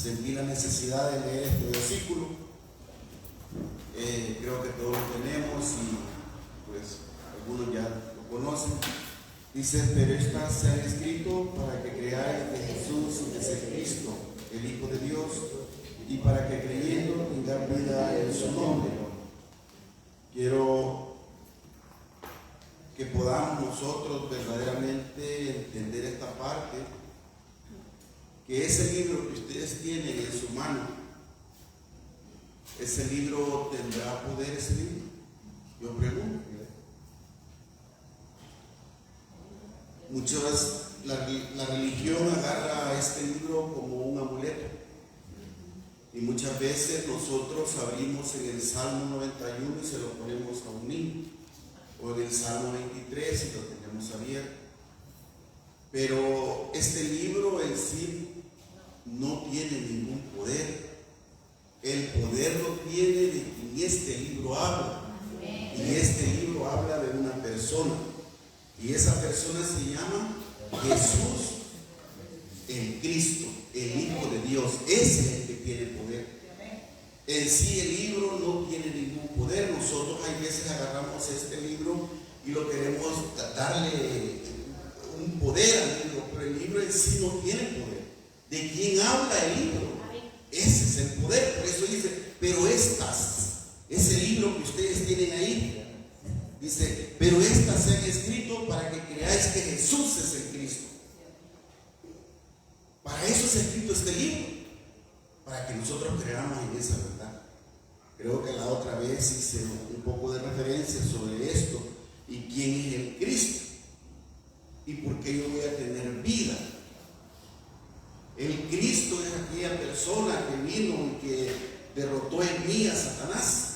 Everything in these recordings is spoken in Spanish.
sentí la necesidad de leer este versículo. Creo que todos lo tenemos y pues algunos ya lo conocen. Dice: pero estas se han escrito para que creáis que Jesús es el Cristo, el Hijo de Dios, y para que creyendo tengáis vida en su nombre. Quiero que podamos nosotros verdaderamente entender esta parte, que ese libro que ustedes tienen en su mano, ese libro tendrá poder, ese libro. Yo pregunto. La religión agarra a este libro como un amuleto, y muchas veces nosotros abrimos en el Salmo 91 y se lo ponemos a un niño, o en el Salmo 23 y lo tenemos abierto. Pero este libro en sí no tiene ningún poder. El poder lo tiene de quien este libro habla. Y este libro habla de una persona, y esa persona se llama Jesús el Cristo, el Hijo de Dios. Ese es el que tiene poder. En sí el libro no tiene ningún poder. Nosotros hay veces agarramos este libro y lo queremos darle un poder al libro, pero el libro en sí no tiene poder. ¿De quién habla el libro? Ese es el poder. Por eso dice: pero ese libro que ustedes tienen ahí, dice: pero estas se han escrito para que creáis que Jesús es el Cristo. Para eso se ha escrito este libro, para que nosotros creamos en esa verdad. Creo que la otra vez hice un poco de referencia sobre esto y quién es el Cristo y por qué yo voy a tener vida. El Cristo es aquella persona que vino y que derrotó en mí a Satanás,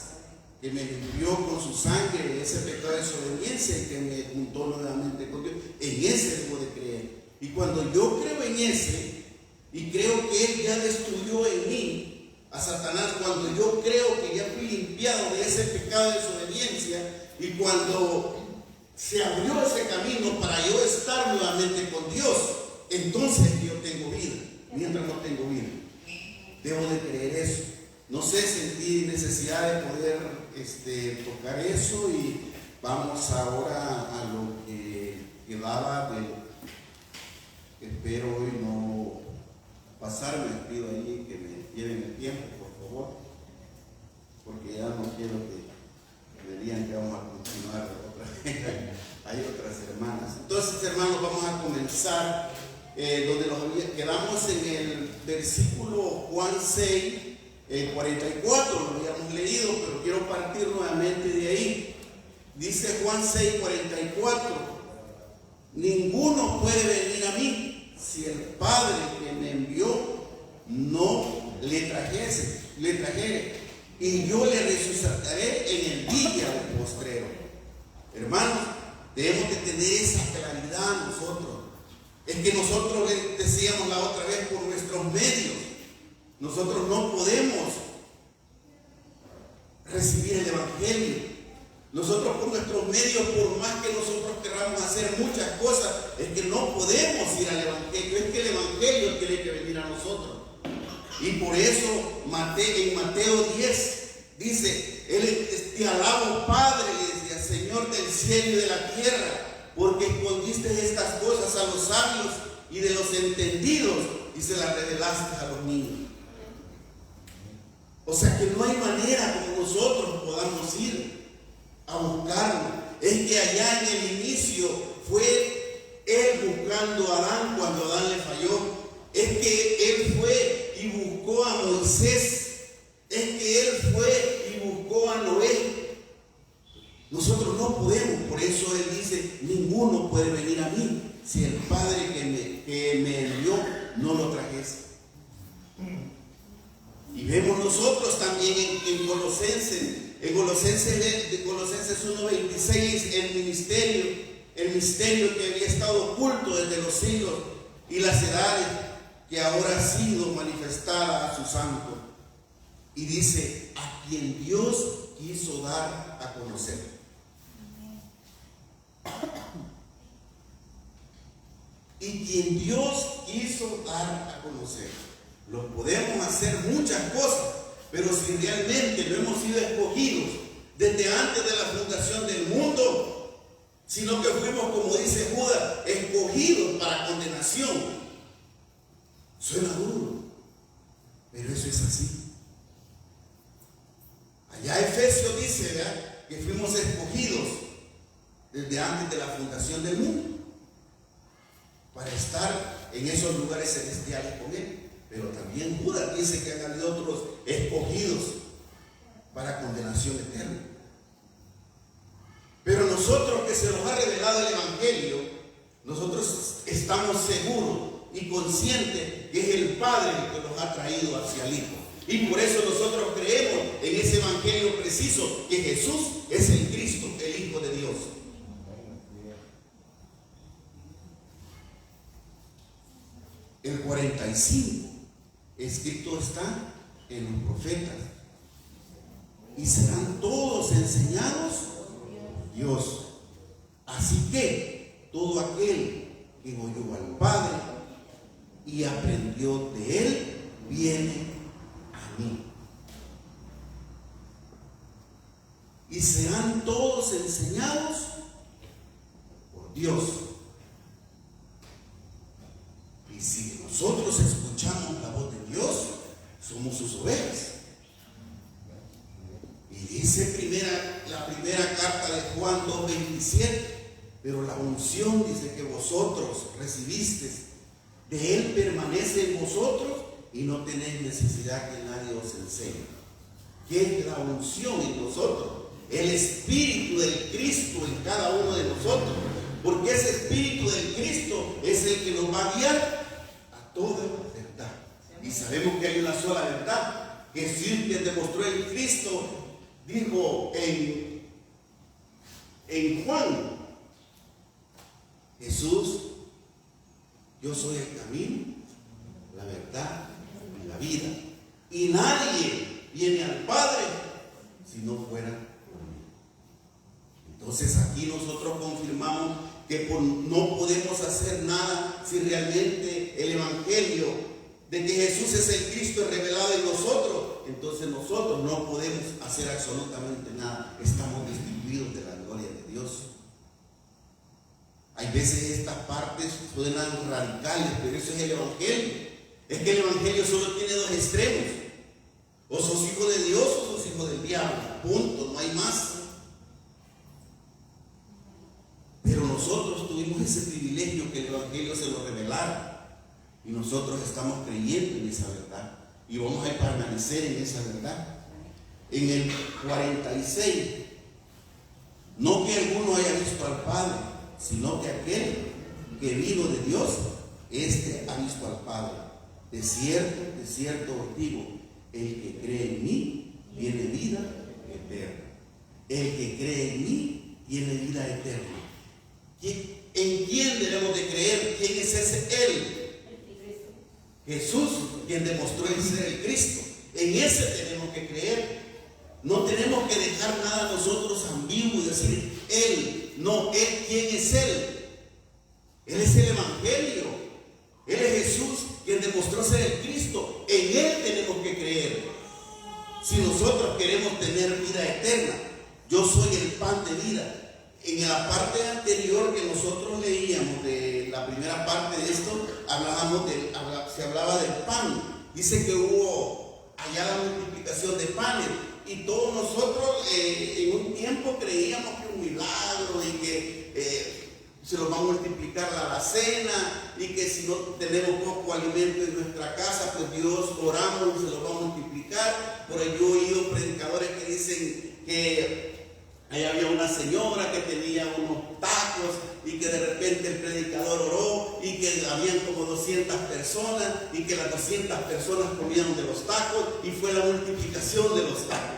que me limpió con su sangre ese pecado de desobediencia y que me juntó nuevamente con Dios. En ese debo de creer. Y cuando yo creo en ese y creo que Él ya destruyó en mí a Satanás, cuando yo creo que ya fui limpiado de ese pecado de desobediencia, y cuando se abrió ese camino para yo estar nuevamente con Dios, entonces yo tengo vida. Mientras no tengo vida, debo de creer eso. No sé, sentí necesidad de poder tocar eso, y vamos ahora a lo que quedaba de. Espero hoy no pasarme. Les pido ahí que me lleven el tiempo, por favor, porque ya no quiero que me digan que vamos a continuar otra vez. Hay otras hermanas. Entonces, hermanos, vamos a comenzar donde nos quedamos en el versículo Juan 6, 44, lo habíamos leído, pero quiero partir nuevamente de ahí. Dice Juan 6, 44: ninguno puede venir a mí si el Padre que me envió no le trajere, y yo le resucitaré en el día del postrero. Hermanos, debemos de tener esa claridad nosotros. Es que nosotros decíamos la otra vez, por nuestros medios, nosotros no podemos recibir el Evangelio. Nosotros por nuestros medios, por más que nosotros queramos hacer muchas cosas, es que no podemos ir al Evangelio. Es que el Evangelio tiene que venir a nosotros. Y por eso en Mateo 10 dice: te alabo, Padre, le decía, Señor del cielo y de la tierra, porque escondiste estas cosas a los sabios y de los entendidos y se las revelaste a los niños. O sea que no hay manera como nosotros podamos ir a buscarlo. Es que allá en el inicio fue Él buscando a Adán cuando Adán le falló. Es que Él fue y buscó a Moisés. Es que Él fue y buscó a Noé. Nosotros no podemos. Por eso Él dice: ninguno puede venir a mí si el Padre que me envió no lo trajese. Y vemos nosotros también en Colosenses 1:26, el misterio que había estado oculto desde los siglos y las edades, que ahora ha sido manifestada a su santo. Y dice: a quien Dios quiso dar a conocer. Y quien Dios quiso dar a conocer. Lo podemos hacer muchas cosas, pero si realmente no hemos sido escogidos desde antes de la fundación del mundo, sino que fuimos, como dice Judas, escogidos para condenación. Suena duro, pero eso es así. Allá Efesios dice, ¿verdad?, que fuimos escogidos desde antes de la fundación del mundo para estar en esos lugares celestiales con Él. Pero también Judas dice que han habido otros escogidos para condenación eterna. Pero nosotros, que se nos ha revelado el Evangelio, nosotros estamos seguros y conscientes que es el Padre el que nos ha traído hacia el Hijo. Y por eso nosotros creemos en ese Evangelio preciso, que Jesús es el Cristo, el Hijo de Dios. El 45, escrito está en los profetas: y serán todos enseñados Dios. Así que todo aquel que oyó al Padre y aprendió de Él, viene a mí. Y serán todos enseñados por Dios. Y si nosotros escuchamos la voz de Dios, somos sus ovejas. Y dice la primera carta de Juan 2:27, pero la unción, dice, que vosotros recibisteis, de Él permanece en vosotros y no tenéis necesidad que nadie os enseñe. ¿Qué es la unción en nosotros? El Espíritu del Cristo en cada uno de nosotros. Porque ese Espíritu del Cristo es el que nos va a guiar a toda verdad. Y sabemos que hay una sola verdad. Jesús, quien demostró el Cristo, dijo en Juan: Jesús, yo soy el camino, la verdad y la vida. Y nadie viene al Padre si no fuera por mí. Entonces aquí nosotros confirmamos que no podemos hacer nada si realmente el Evangelio de que Jesús es el Cristo es revelado en nosotros. Entonces nosotros no podemos hacer absolutamente nada. Estamos destituidos de la gloria de Dios. Hay veces estas partes suenan radicales, pero eso es el Evangelio. Es que el Evangelio solo tiene dos extremos: o sos hijo de Dios o sos hijo del diablo. Punto, no hay más. Pero nosotros tuvimos ese privilegio que el Evangelio se lo revelara. Y nosotros estamos creyendo en esa verdad. Y vamos a permanecer en esa verdad. En el 46, no que alguno haya visto al Padre, sino que aquel que vino de Dios, este ha visto al Padre. De cierto os digo, el que cree en mí tiene vida eterna. El que cree en mí tiene vida eterna. ¿En quién debemos de creer? ¿Quién es ese Él? Jesús, quien demostró el ser el Cristo. En ese tenemos que creer. No tenemos que dejar nada nosotros ambiguo y decir Él. No, Él, ¿quién es Él? Él es el Evangelio. Él es Jesús, quien demostró ser el Cristo. En Él tenemos que creer. Si nosotros queremos tener vida eterna, yo soy el pan de vida. En la parte anterior que nosotros leíamos, de la primera parte de esto, se hablaba del pan. Dice que hubo allá la multiplicación de panes. Y todos nosotros en un tiempo creíamos que un milagro y que se nos va a multiplicar la alacena, y que si no tenemos poco alimento en nuestra casa, pues Dios, oramos y se lo va a multiplicar. Por ahí yo he oído predicadores que dicen que ahí había una señora que tenía unos tacos y que de repente el predicador oró y que habían como 200 personas y que las 200 personas comieron de los tacos y fue la multiplicación de los tacos.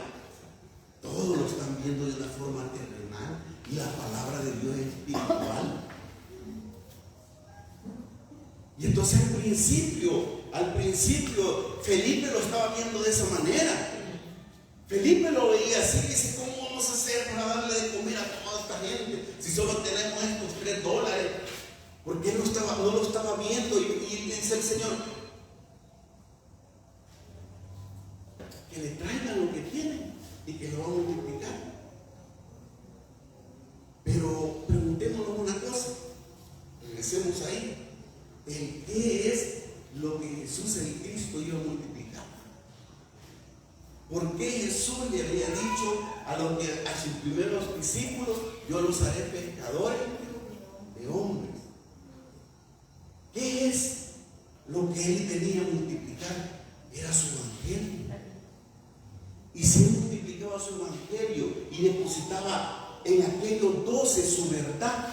Todos lo están viendo de una forma terrenal y la palabra de Dios es espiritual. Y entonces al principio Felipe lo estaba viendo de esa manera. Felipe lo veía así, dice: ¿cómo vamos a hacer para darle de comer a toda esta gente si solo tenemos estos $3? Porque él no lo estaba viendo. Y dice el Señor: que le traigan lo que tienen y que lo van a multiplicar. Pero preguntémonos una cosa, regresemos ahí, ¿en qué es lo que Jesús el Cristo iba a multiplicar? ¿Por qué Jesús le había dicho a sus primeros discípulos, yo los haré pescadores de hombres? ¿Qué es lo que él venía a multiplicar? Era su evangelio. Y si él multiplicaba su evangelio y depositaba en aquellos 12 su verdad,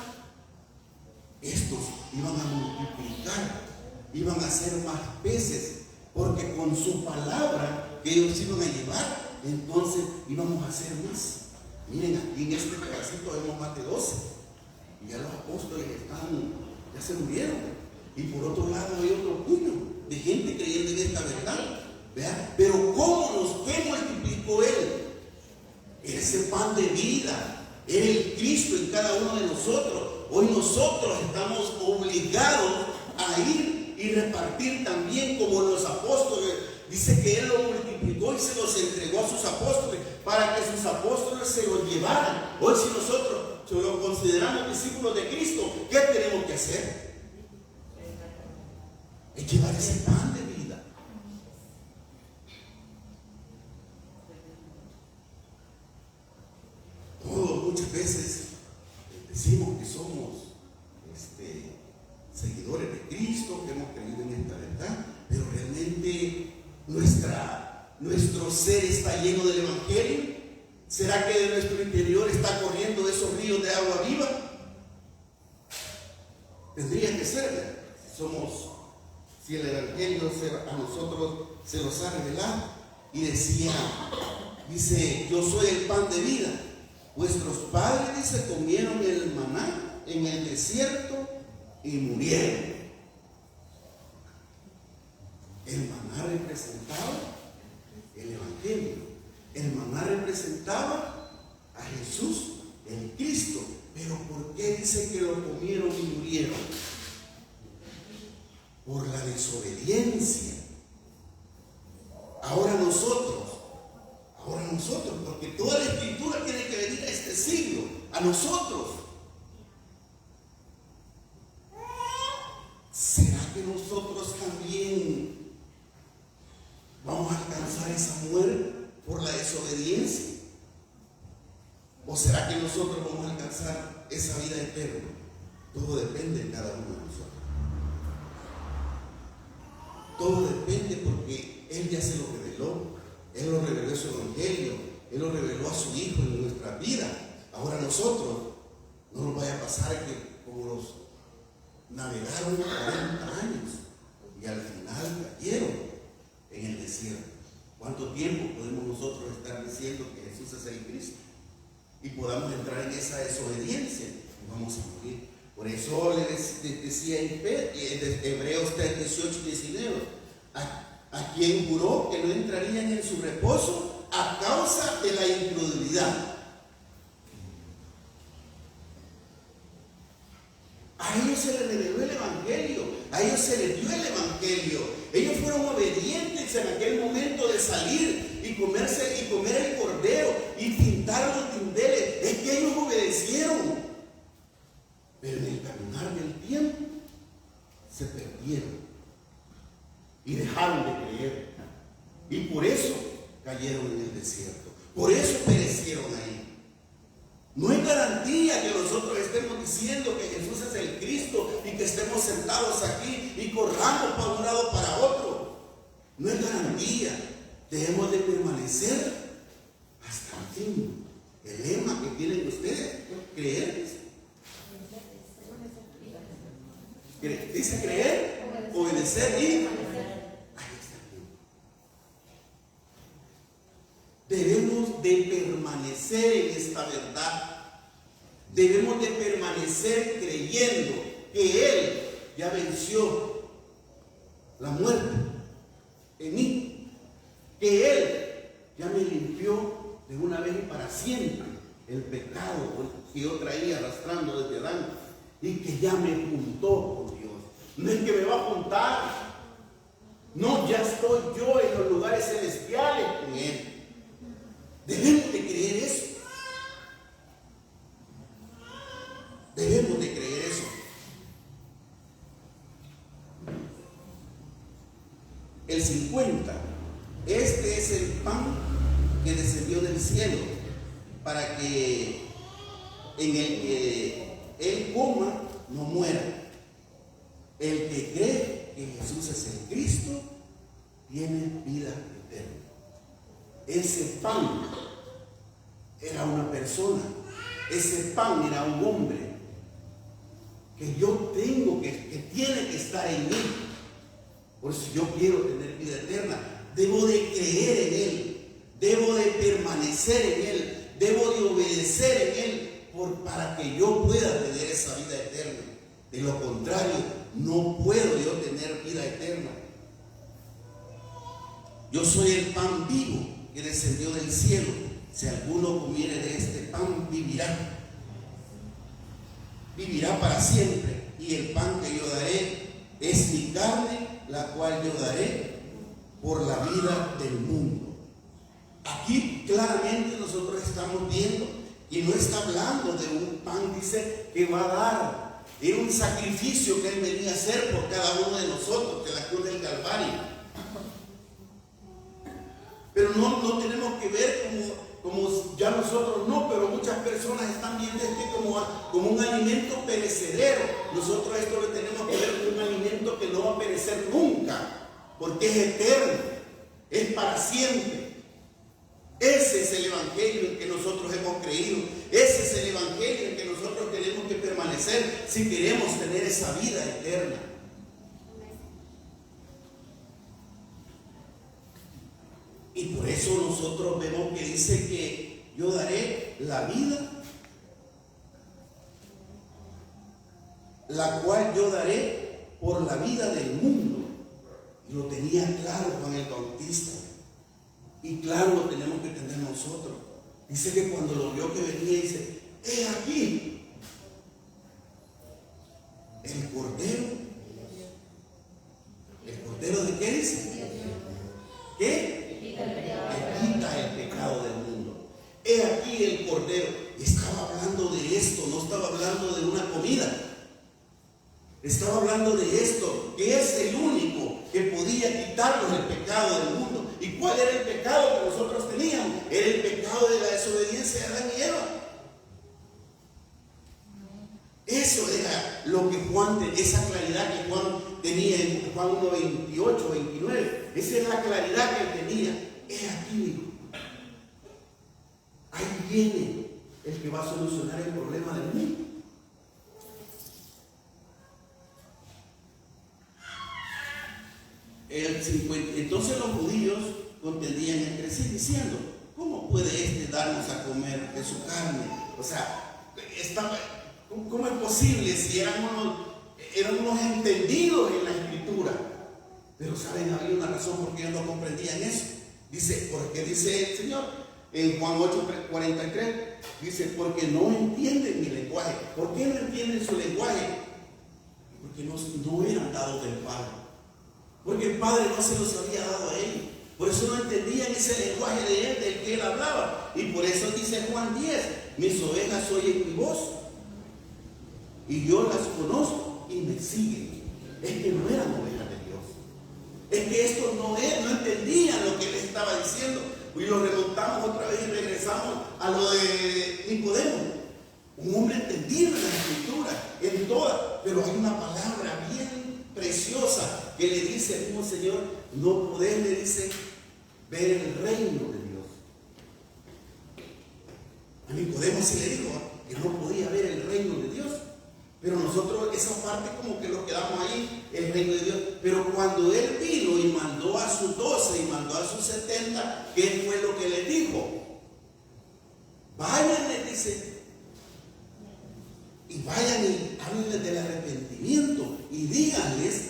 estos iban a multiplicar, iban a ser más peces, porque con su palabra que ellos iban a llevar, entonces íbamos a hacer más. Miren, aquí en este pedacito vemos más de 12, y ya los apóstoles ya se murieron. Y por otro lado hay otro puño de gente creyendo en esta verdad, ¿verdad? Pero ¿qué multiplicó él? Ese pan de vida, era el Cristo en cada uno de nosotros. Hoy nosotros estamos obligados a ir y repartir también como los apóstoles. Dice que él lo multiplicó y se los entregó a sus apóstoles para que sus apóstoles se los llevaran. Hoy si nosotros lo consideramos discípulos de Cristo, ¿qué tenemos que hacer? Es llevar ese pan de vida. Todos muchas veces decimos que somos seguidores de Cristo, que hemos creído en esta verdad, pero realmente nuestro ser está lleno del Evangelio. ¿Será que de nuestro interior está corriendo esos ríos de agua viva? Tendría que ser. Si el Evangelio a nosotros se los ha revelado. Y dice, yo soy el pan de vida. Vuestros padres, dice, comieron el maná en el desierto y murieron. El maná representaba el Evangelio. El maná representaba a Jesús, el Cristo. Pero ¿por qué dice que lo comieron y murieron? Por la desobediencia. Ahora nosotros, porque toda la escritura tiene que venir a este siglo, a nosotros. ¿Será que nosotros también vamos a alcanzar esa muerte por la desobediencia? ¿O será que nosotros vamos a alcanzar esa vida eterna? Todo depende de cada uno de nosotros. Todo depende porque Él ya se lo reveló. Él lo reveló en su evangelio. Él lo reveló a su Hijo en nuestra vida. Ahora nosotros, no nos vaya a pasar que como los navegaron 40 años y al final cayeron en el desierto. ¿Cuánto tiempo podemos nosotros estar diciendo que Jesús es el Cristo? Y podamos entrar en esa desobediencia y vamos a morir. Por eso les decía en Hebreos 3, 18 y 19, a quien juró que no entrarían en su reposo a causa de la incredulidad. A ellos se les reveló el Evangelio, a ellos se les dio el Evangelio. Ellos fueron obedientes en aquel momento de salir y comer el cordero y pintar los dinteles. Es que ellos obedecieron. Pero en el caminar del tiempo se perdieron y dejaron de creer. Y por eso cayeron en el desierto. Por eso perecieron ahí. No hay garantía que nosotros estemos diciendo que Jesús es el Cristo y que estemos sentados aquí y corramos para un lado para otro. No hay garantía. Debemos de permanecer hasta el fin. El lema que tienen ustedes, creer. Dice creer, obedecer y ahí está. Debemos de permanecer en esta verdad. Debemos de permanecer creyendo que Él ya venció la muerte en mí, que Él ya me limpió de una vez y para siempre el pecado que yo traía arrastrando desde Adán, y que ya me juntó con Dios. No es que me va a juntar, no, ya estoy yo en los lugares celestiales con Él. Debemos de creer eso. Debemos de creer eso. El 50. Este es el pan que descendió del cielo, para que en el que Él coma no muera. El que cree que Jesús es el Cristo tiene vida eterna. Ese pan era una persona, ese pan era un hombre que yo tengo, que tiene que estar en mí. Por eso yo quiero tener vida eterna. Debo de creer en Él, debo de permanecer en Él, debo de obedecer en Él para que yo pueda tener esa vida eterna. De lo contrario, no puedo yo tener vida eterna. Yo soy el pan vivo que descendió del cielo. Si alguno comiere de este pan, vivirá. Vivirá para siempre. Y el pan que yo daré es mi carne, la cual yo daré por la vida del mundo. Aquí claramente nosotros estamos viendo que no está hablando de un pan, dice, que va a dar. Era un sacrificio que Él venía a hacer por cada uno de nosotros, que la cruz del Calvario. Pero no tenemos que ver como ya nosotros no, pero muchas personas están viendo como un alimento perecedero. Nosotros esto lo tenemos que ver como un alimento que no va a perecer nunca, porque es eterno, es para siempre. Ese es el evangelio en que nosotros hemos creído. Ese es el evangelio en que nosotros tenemos que permanecer si queremos tener esa vida eterna. Y por eso nosotros vemos que dice que yo daré la vida, la cual yo daré por la vida del mundo. Y lo tenía claro Juan el Bautista. Y claro, lo tenemos que tener nosotros. Dice que cuando lo vio que venía, dice, he aquí el Cordero. ¿El Cordero de qué dice? ¿Qué? Que quita el pecado del mundo. He aquí el Cordero. Estaba hablando de esto, no estaba hablando de una comida. Estaba hablando de esto, que es el único que podía quitarnos el pecado del mundo. ¿Y cuál era el pecado que nosotros teníamos? Era el pecado de la desobediencia de Adán y Eva. Eso era lo que Juan, esa claridad que Juan tenía en Juan 1, 28, 29. Esa es la claridad que él tenía. He aquí, ahí viene el que va a solucionar el problema del mundo. Entonces los judíos contendían entre sí diciendo, ¿cómo puede este darnos a comer de su carne? O sea, ¿cómo es posible si eran unos entendidos en la escritura? Pero saben, había una razón por qué ellos no comprendían eso. Dice, porque dice el Señor en Juan 8:43, dice, porque no entienden mi lenguaje. ¿Por qué no entienden su lenguaje? Porque no eran dados del Padre. Porque el Padre no se los había dado a él. Por eso no entendían ese lenguaje de él, del que él hablaba. Y por eso dice Juan 10, mis ovejas oyen mi voz y yo las conozco y me siguen. Es que no eran ovejas de Dios. Es que estos no entendían lo que él estaba diciendo. Y lo remontamos otra vez y regresamos a lo de Nicodemo. Un hombre entendido en la escritura, en toda, pero hay una palabra bien preciosa que le dice al mismo Señor, no podés, le dice, ver el reino de Dios. A Nicodemo se le dijo que no podía ver el reino de Dios, pero nosotros esa parte como que lo quedamos ahí, el reino de Dios. Pero cuando él vino y mandó a sus 12 y mandó a sus 70, ¿qué fue lo que le dijo? Vayan, le dice, y vayan y háblenles del arrepentimiento y díganles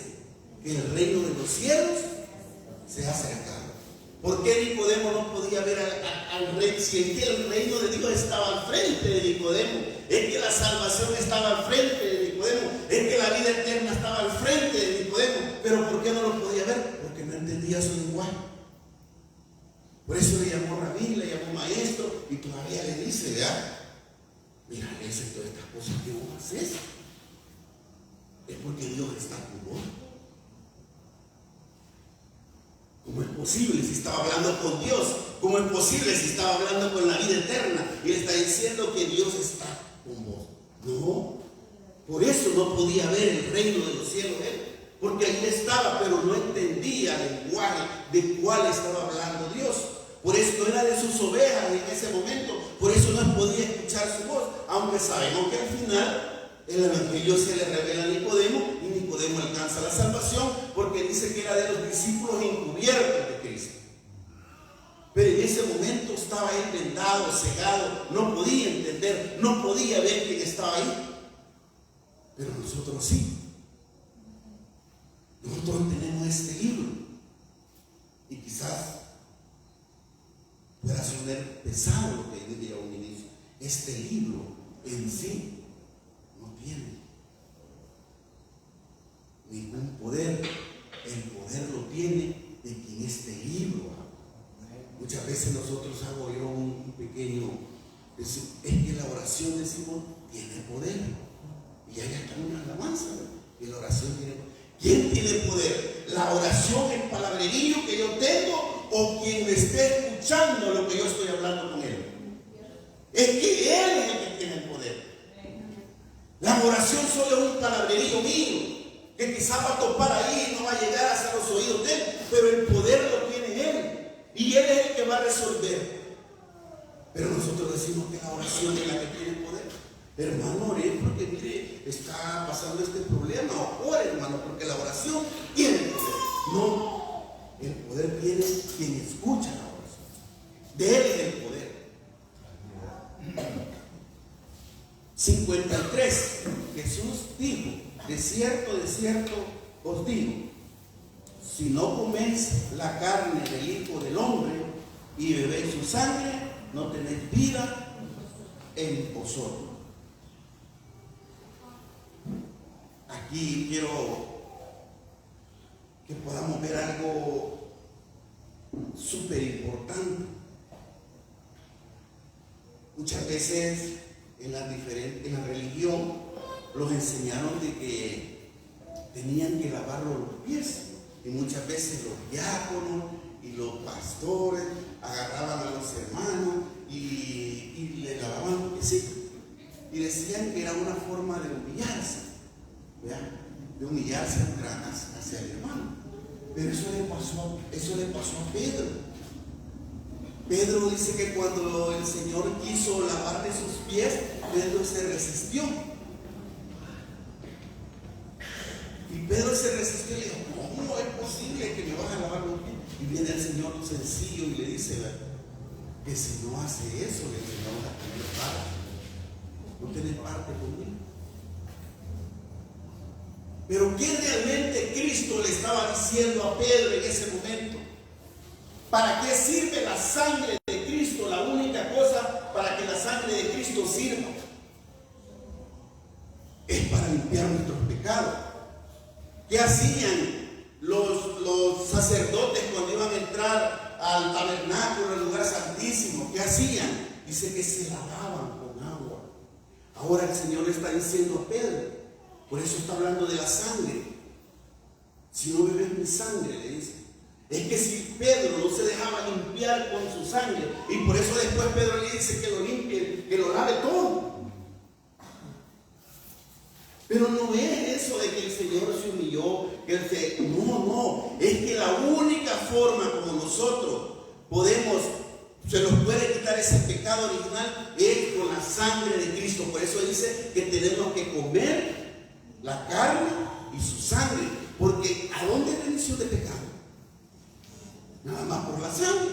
que el reino de los cielos se ha acercado. ¿Por qué Nicodemo no podía ver al rey? Si es que el reino de Dios estaba al frente de Nicodemo, es que la salvación estaba al frente de Nicodemo, es que la vida eterna estaba al frente de Nicodemo, pero ¿por qué no lo podía ver? Porque no entendía su lenguaje. Por eso le llamó rabí, le llamó maestro, y todavía le dice, ¿verdad? Mira, eso y todas estas cosas que vos haces es porque Dios está con vos. ¿Cómo es posible si estaba hablando con Dios? ¿Cómo es posible si estaba hablando con la vida eterna? Y le está diciendo que Dios está con vos. No, por eso no podía ver el reino de los cielos él, porque ahí estaba, pero no entendía el lenguaje de cuál estaba hablando Dios. Por eso era de sus ovejas en ese momento, por eso no podía escuchar su voz, aunque sabemos que al final el evangelio se le revela a Nicodemo y Nicodemo alcanza la salvación porque dice que era de los discípulos encubiertos de Cristo. Pero en ese momento estaba él vendado, cegado, no podía entender, no podía ver quién estaba ahí. Pero nosotros sí. Nosotros tenemos este libro y quizás pueda sonar pesado lo que dije a un inicio. Este libro en sí no tiene ningún poder. El poder lo tiene de quien este libro habla. Muchas veces nosotros hago yo un pequeño, es que la oración, decimos, tiene poder. Y ahí está una alabanza, ¿no? Y la oración tiene poder. ¿Quién tiene poder? ¿La oración, el palabrerío que yo tengo, o quien me esté escuchando lo que yo estoy hablando con él? Es que él es el que tiene el poder. La oración solo es un palabrerío mío, que quizás va a topar ahí y no va a llegar hasta los oídos de él, pero el poder lo tiene él, y él es el que va a resolver. Pero nosotros decimos que la oración es la que tiene poder. Hermano, oré porque mire, está pasando este problema. Ore, hermano, porque la oración tiene poder. No, el poder tiene quien escucha la oración. De él es el poder. 53. Jesús dijo: de cierto os digo, si no coméis la carne del Hijo del Hombre y bebéis su sangre, no tenéis vida en vosotros. Aquí quiero que podamos ver algo súper importante. Muchas veces en la religión los enseñaron de que tenían que lavar los pies, y muchas veces los diáconos y los pastores agarraban a los hermanos y le lavaban los piecitos, y decían que era una forma de humillarse, ¿verdad? De humillarse hacia el hermano. Pero eso le pasó a Pedro. Pedro dice que cuando el Señor quiso lavarle sus pies, Pedro se resistió. Y Pedro se resistió y le dijo: ¿cómo es posible que me vas a lavar los pies? Y viene el Señor sencillo y le dice que si no hace eso, le dice: no vas a tener parte. No tienes parte conmigo. Pero ¿qué realmente Cristo le estaba diciendo a Pedro en ese momento? ¿Para qué sirve la sangre de Cristo? La única cosa para que la sangre de Cristo sirva es para limpiar nuestros pecados. ¿Qué hacían los sacerdotes cuando iban a entrar al tabernáculo, al lugar santísimo? ¿Qué hacían? Dice que se lavaban con agua. Ahora el Señor le está diciendo a Pedro, por eso está hablando de la sangre. Si no bebes mi sangre, le dice. Es que si Pedro no se dejaba limpiar con su sangre, y por eso después Pedro le dice que lo limpie, que lo lave todo. Pero no es eso de que el Señor se humilló, no, es que la única forma como nosotros se nos puede quitar ese pecado original es con la sangre de Cristo. Por eso dice que tenemos que comer la carne y su sangre, porque ¿a dónde es remisión de pecado? Nada más por la sangre.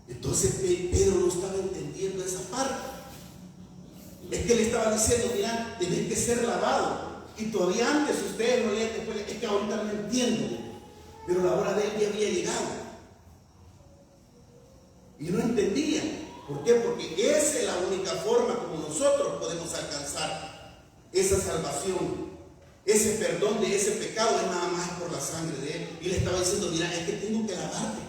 Entonces Pedro no estaba entendiendo esa parte. Es que le estaba diciendo: mira, tenés que ser lavado. Y todavía antes ustedes lo leen después, es que ahorita no entiendo, pero la hora de él ya había llegado y no entendían. ¿Por qué? Porque esa es la única forma como nosotros podemos alcanzar esa salvación. ese perdón de ese pecado es nada más por la sangre de Él. Y le estaba diciendo, mira, es que tengo que lavarte.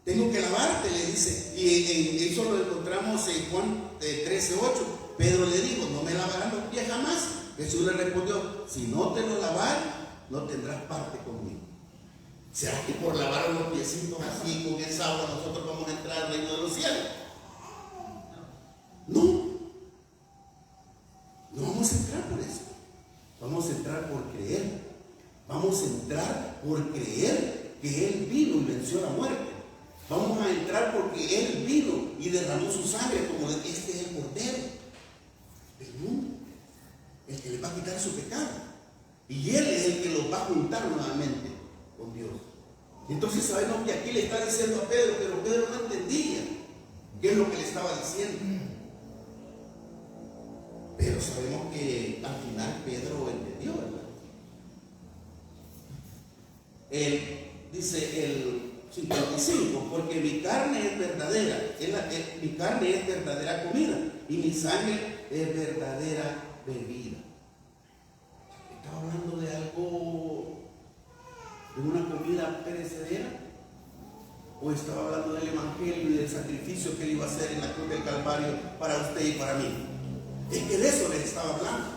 Tengo que lavarte, le dice. Y eso lo encontramos en Juan 13:8. Pedro le dijo, no me lavarán los pies jamás. Jesús le respondió, si no te lo lavar, no tendrás parte conmigo. ¿Será que por lavar los piecitos así con esa agua nosotros vamos a entrar al reino de los cielos? No. No vamos a entrar por eso. Vamos a entrar por creer. Vamos a entrar por creer que Él vino y venció la muerte. Vamos a entrar porque Él vino y derramó su sangre, como este es el Cordero del mundo, el que le va a quitar su pecado. Y Él es el que los va a juntar nuevamente con Dios. Entonces sabemos que aquí le está diciendo a Pedro, pero Pedro no entendía qué es lo que le estaba diciendo. Pero sabemos que al final Pedro entendió, ¿verdad? Él dice el 55, porque mi carne es verdadera, mi carne es verdadera comida y mi sangre es verdadera bebida. ¿Estaba hablando de algo, de una comida perecedera? ¿O estaba hablando del evangelio y del sacrificio que Él iba a hacer en la cruz del Calvario para usted y para mí? Es que de eso les estaba hablando.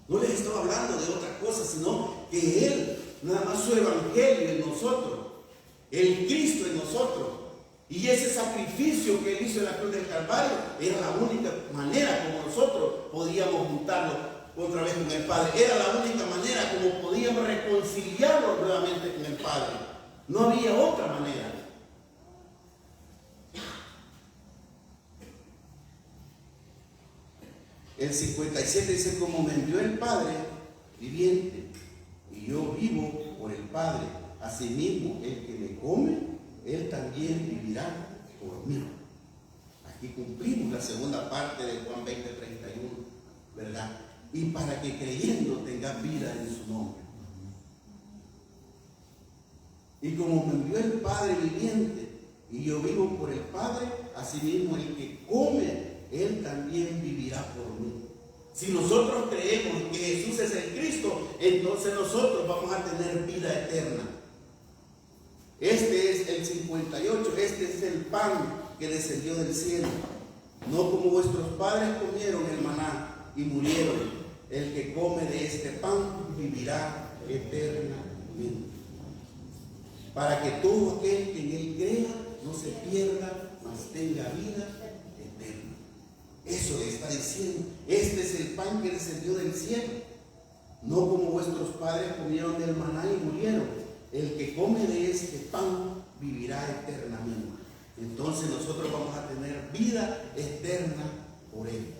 No les estaba hablando de otra cosa, sino que Él, nada más su evangelio en nosotros, el Cristo en nosotros, y ese sacrificio que Él hizo en la cruz del Calvario, era la única manera como nosotros podíamos juntarlo otra vez con el Padre. Era la única manera como podíamos reconciliarlo nuevamente con el Padre. No había otra manera. El 57 dice, como me envió el Padre viviente, y yo vivo por el Padre, asimismo el que me come, él también vivirá por mí. Aquí cumplimos la segunda parte de Juan 20:31, ¿verdad? Y para que creyendo tenga vida en su nombre. Y como me envió el Padre viviente, y yo vivo por el Padre, asimismo el que come, Él también vivirá por mí. Si nosotros creemos que Jesús es el Cristo, entonces nosotros vamos a tener vida eterna. Este es el 58, este es el pan que descendió del cielo. No como vuestros padres comieron el maná y murieron. El que come de este pan vivirá eternamente. Para que todo aquel que en Él crea no se pierda, mas tenga vida eterna. Eso le está diciendo. Este es el pan que descendió del cielo. No como vuestros padres comieron del maná y murieron. El que come de este pan vivirá eternamente. Entonces nosotros vamos a tener vida eterna por Él.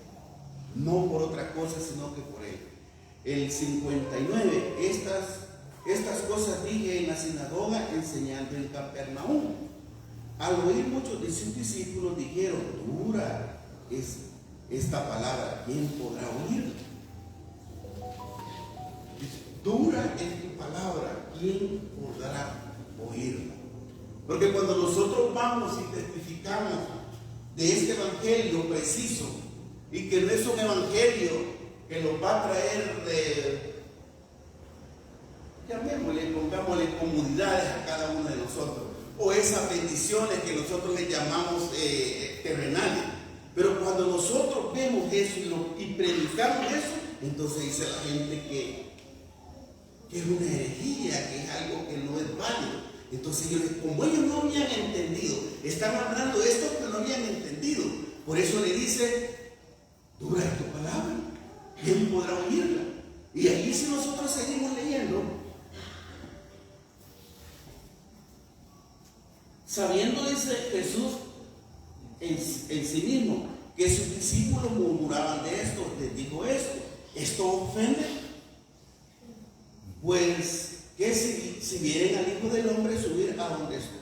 No por otra cosa, sino que por Él. El 59. Estas cosas dije en la sinagoga enseñando en Capernaum. Al oír muchos de sus discípulos dijeron, dura es esta palabra, ¿quién podrá oírla? Dura es tu palabra, ¿quién podrá oírla? Porque cuando nosotros vamos y testificamos de este evangelio preciso, y que no es un evangelio que nos va a traer llamémosle, pongámosle comodidades a cada uno de nosotros, o esas bendiciones que nosotros le llamamos terrenales. Pero cuando nosotros vemos eso y predicamos eso, entonces dice la gente que es una herejía, que es algo que no es válido. Entonces como ellos no habían entendido, están hablando de esto que no habían entendido. Por eso le dice, dura tu palabra, ¿quién podrá oírla? Y ahí si nosotros seguimos leyendo, sabiendo, dice Jesús en sí mismo, que sus discípulos murmuraban de esto, les dijo esto ofende. Pues que si vienen al Hijo del Hombre subir a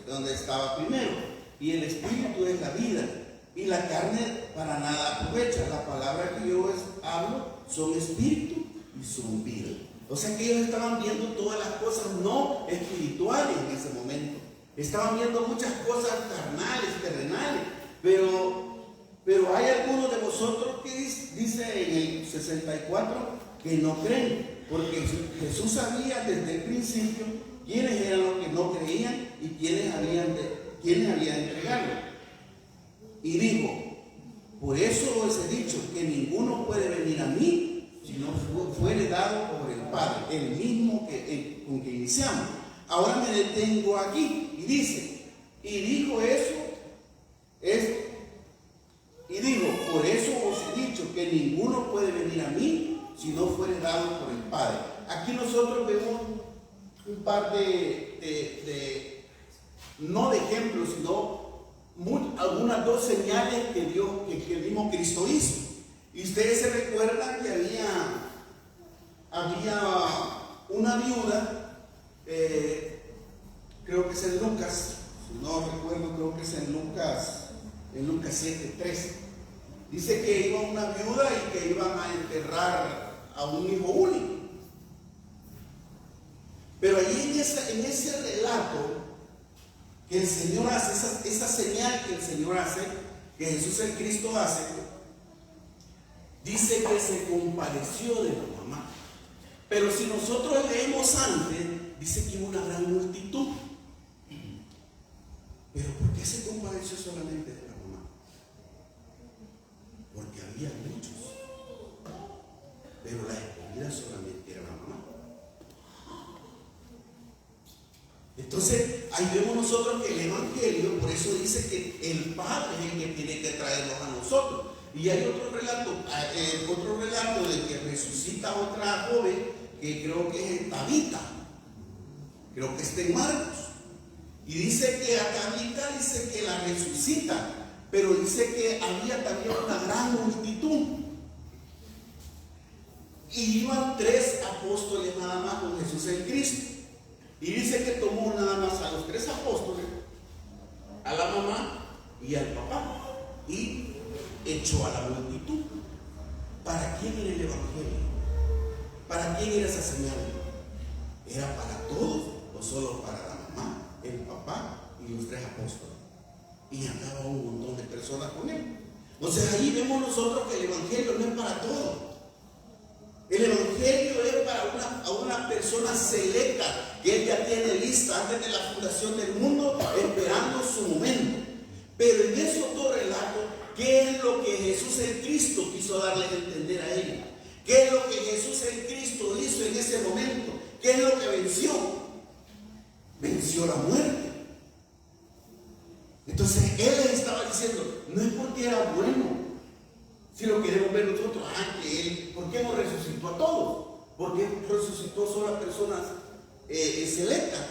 donde estaba primero, y el Espíritu es la vida, y la carne para nada aprovecha. La palabra que yo hablo son espíritu y son vida. O sea que ellos estaban viendo todas las cosas no espirituales en ese momento. Estaban viendo muchas cosas carnales, terrenales, pero Pero hay algunos de vosotros que dice en el 64 que no creen, porque Jesús sabía desde el principio quiénes eran los que no creían y quiénes habían de entregarlo. Y dijo: por eso os he dicho que ninguno puede venir a mí si no fuere dado por el Padre, el mismo con que iniciamos. Ahora me detengo aquí y dice, y dijo eso, y digo, por eso os he dicho que ninguno puede venir a mí si no fuere dado por el Padre. Aquí nosotros vemos un par no de ejemplos, sino algunas dos señales que el mismo Cristo hizo. Y ustedes se recuerdan que había una viuda, creo que es en Lucas, si no recuerdo, creo que es en Lucas 7:13. Dice que iba una viuda y que iban a enterrar a un hijo único. Pero ahí en ese relato que el Señor hace, esa señal que el Señor hace, que Jesús el Cristo hace, dice que se compadeció de la mamá. Pero si nosotros leemos antes, dice que hubo una gran multitud. Pero ¿por qué se compadeció solamente de la mamá? Porque había muchos, pero la escogida solamente era la mamá. Entonces, ahí vemos nosotros que el Evangelio, por eso dice que el Padre es el que tiene que traernos a nosotros. Y hay otro relato de que resucita a otra joven, que creo que es Tabita, creo que está en Marcos. Y dice que a Tabita dice que la resucita, pero dice que había también una gran multitud. Y iban 3 apóstoles nada más con Jesús el Cristo. Y dice que tomó nada más a los 3 apóstoles, a la mamá y al papá, y echó a la multitud. ¿Para quién era el Evangelio? ¿Para quién era esa señal? ¿Era para todos o solo para la mamá, el papá y los 3 apóstoles? Y andaba un montón de personas con él. Entonces ahí vemos nosotros que el Evangelio no es para todos. El Evangelio es para una persona selecta que él ya tiene lista antes de la fundación del mundo, esperando su momento. Pero en esos 2 relatos, ¿qué es lo que Jesús el Cristo quiso darles a entender a ellos? ¿Qué es lo que Jesús el Cristo hizo en ese momento? ¿Qué es lo que venció? Venció la muerte. Entonces él les estaba diciendo, no es porque era bueno. Si lo queremos ver nosotros, que él, ¿por qué no resucitó a todos? ¿Por qué resucitó solo a personas selectas?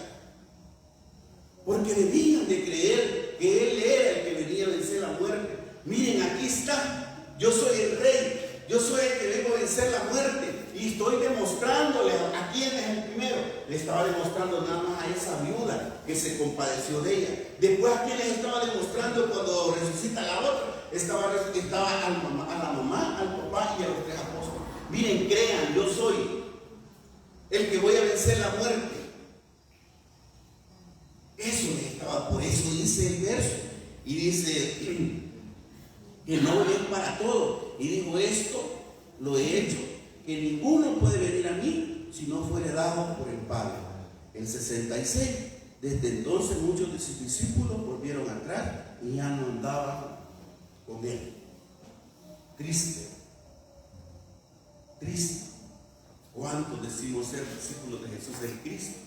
Porque debían de creer que él era el que venía a vencer la muerte. Miren, aquí está, yo soy el rey, yo soy el que vengo a vencer la muerte. Y estoy demostrándole a quién es el primero. Le estaba demostrando nada más a esa viuda que se compadeció de ella. Después, ¿a quién les estaba demostrando cuando resucita la otra? Estaba a la mamá, al papá y a los 3 apóstoles. Miren, crean, yo soy el que voy a vencer la muerte. Eso les estaba, por eso dice el verso. Y dice que no es para todo. Y dijo, esto lo he hecho, que ninguno puede venir a mí si no fuere dado por el Padre. El 66. Desde entonces muchos de sus discípulos volvieron atrás y ya no andaban con él. Triste. ¿Cuántos decimos ser discípulos de Jesús el Cristo?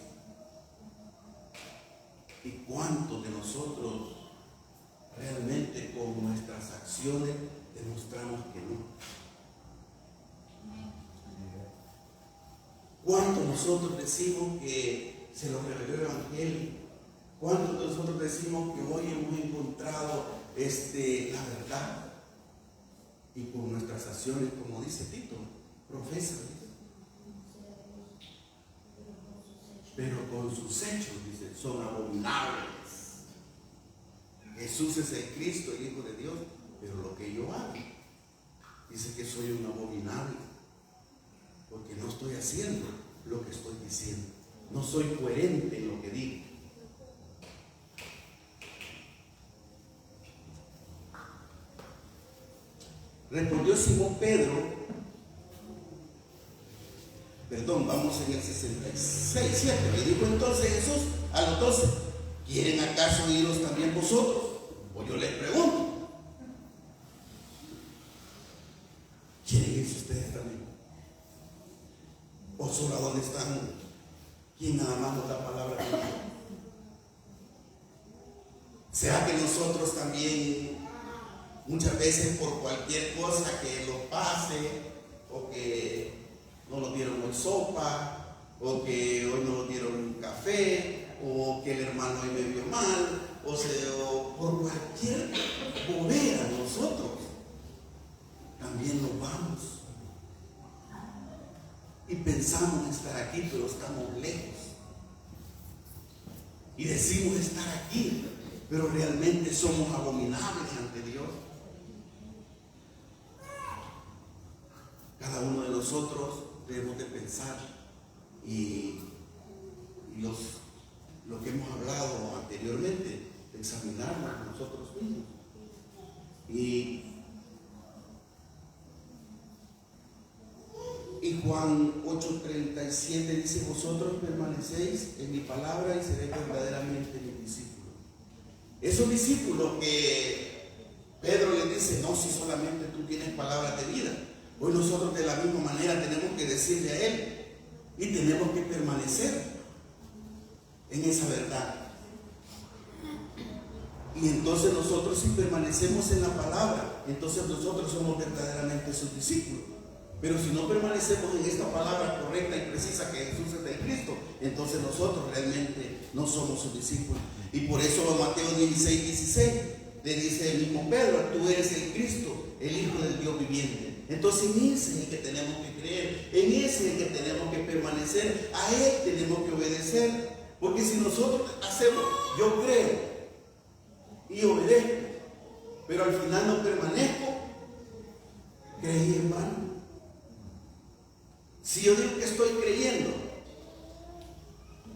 ¿Y cuántos de nosotros realmente con nuestras acciones demostramos que no? ¿Cuántos nosotros decimos que se nos reveló el Evangelio? ¿Cuántos de nosotros decimos que hoy hemos encontrado la verdad? Y con nuestras acciones, como dice Tito, profesan. Pero con sus hechos, dice, son abominables. Jesús es el Cristo, el Hijo de Dios, pero lo que yo hago, dice que soy un abominable, porque no estoy haciendo lo que estoy diciendo. No soy coherente en lo que digo. Respondió Simón Pedro, vamos en el 66, 7. Le dijo entonces Jesús a los 12: ¿quieren acaso iros también vosotros? O yo les pregunto, ¿quieren irse ustedes también? ¿O solo a dónde están? ¿Quién nada más nos da palabra de Dios? ¿Será que nosotros también muchas veces por cualquier cosa que nos pase, o que no nos dieron hoy sopa, o que hoy no nos dieron café, o que el hermano hoy me vio mal, o por cualquier bobera nosotros también nos vamos y pensamos estar aquí, pero estamos lejos, y decimos estar aquí, pero realmente somos abominables ante Dios? Cada uno de nosotros debemos de pensar y lo que hemos hablado anteriormente, examinarnos nosotros mismos. Y Juan 8:37 dice: vosotros permanecéis en mi palabra y seréis verdaderamente mis discípulos. Esos discípulos que Pedro les dice: no, si solamente tú tienes palabras de vida. Hoy nosotros de la misma manera tenemos que decirle a Él y tenemos que permanecer en esa verdad. Y entonces nosotros, si permanecemos en la palabra, entonces nosotros somos verdaderamente sus discípulos. Pero si no permanecemos en esta palabra correcta y precisa que Jesús es el Cristo, entonces nosotros realmente no somos sus discípulos. Y por eso Mateo 16:16 le dice el mismo Pedro: tú eres el Cristo, el Hijo del Dios viviente. Entonces en ese es el que tenemos que creer, en ese es el que tenemos que permanecer, a Él tenemos que obedecer. Porque si nosotros hacemos, yo creo y obedezco, pero al final no permanezco, creí en vano. Si yo digo que estoy creyendo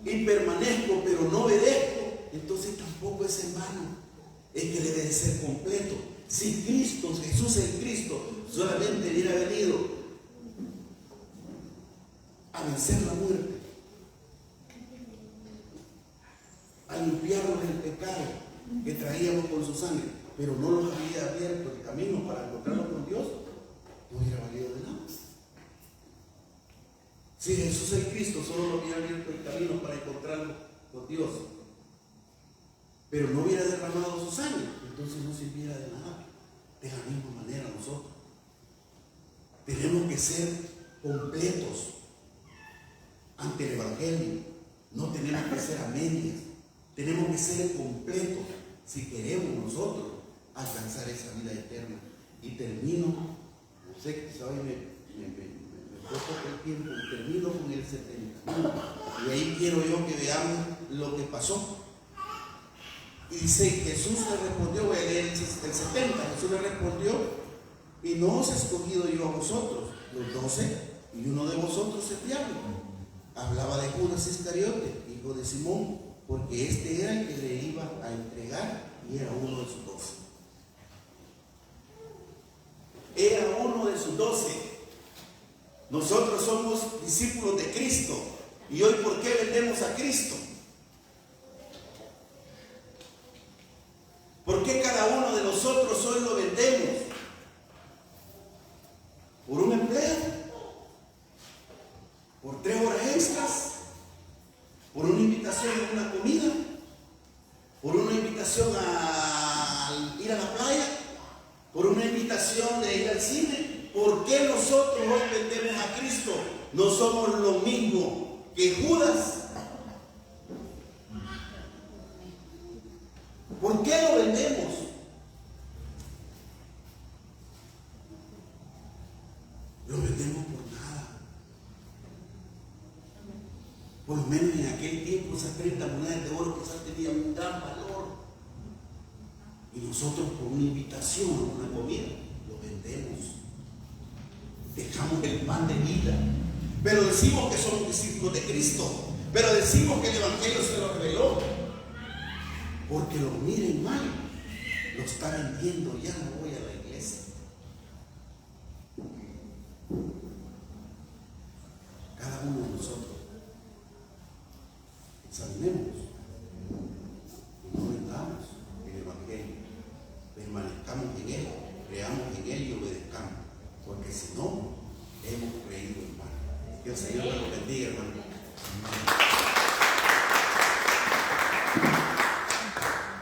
y permanezco, pero no obedezco, entonces tampoco es en vano. Es que debe de ser completo. Si Cristo, Jesús el Cristo, solamente hubiera venido a vencer la muerte, a limpiarnos del pecado que traíamos con su sangre, pero no nos había abierto el camino para encontrarnos con Dios, no hubiera valido de nada. Si Jesús el Cristo solo nos hubiera abierto el camino para encontrarnos con Dios, pero no hubiera derramado su sangre, entonces no sirviera de nada. De la misma manera nosotros tenemos que ser completos ante el Evangelio. No tenemos que ser a medias, tenemos que ser completos si queremos nosotros alcanzar esa vida eterna. Y termino, no sé, quizá hoy me poco el tiempo, termino con el 71, y ahí quiero yo que veamos lo que pasó. Y dice: Jesús le respondió, voy a leer el 70, Jesús le respondió: y no os he escogido yo a vosotros, los 12, y uno de vosotros es diablo. Hablaba de Judas Iscariote, hijo de Simón, porque este era el que le iba a entregar y era uno de sus 12. Era uno de sus 12. Nosotros somos discípulos de Cristo. Y hoy, ¿por qué vendemos a Cristo? ¿Por qué cada uno de nosotros hoy lo vendemos? ¿Por un empleo? ¿Por 3 horas extras? ¿Por una invitación a una comida? ¿Por una invitación a ir a la playa? ¿Por una invitación de ir al cine? ¿Por qué nosotros hoy vendemos a Cristo? No somos lo mismo que Judas. ¿Por qué lo vendemos? Lo vendemos por nada. Por lo menos en aquel tiempo esas 30 monedas de oro quizás tenían un gran valor. Y nosotros por una invitación a una comida lo vendemos. Dejamos el pan de vida. Pero decimos que somos discípulos de Cristo. Pero decimos que el Evangelio se lo reveló. Porque lo miren mal, lo está vendiendo, ya no voy a la iglesia. Que el Señor me lo bendiga, hermano.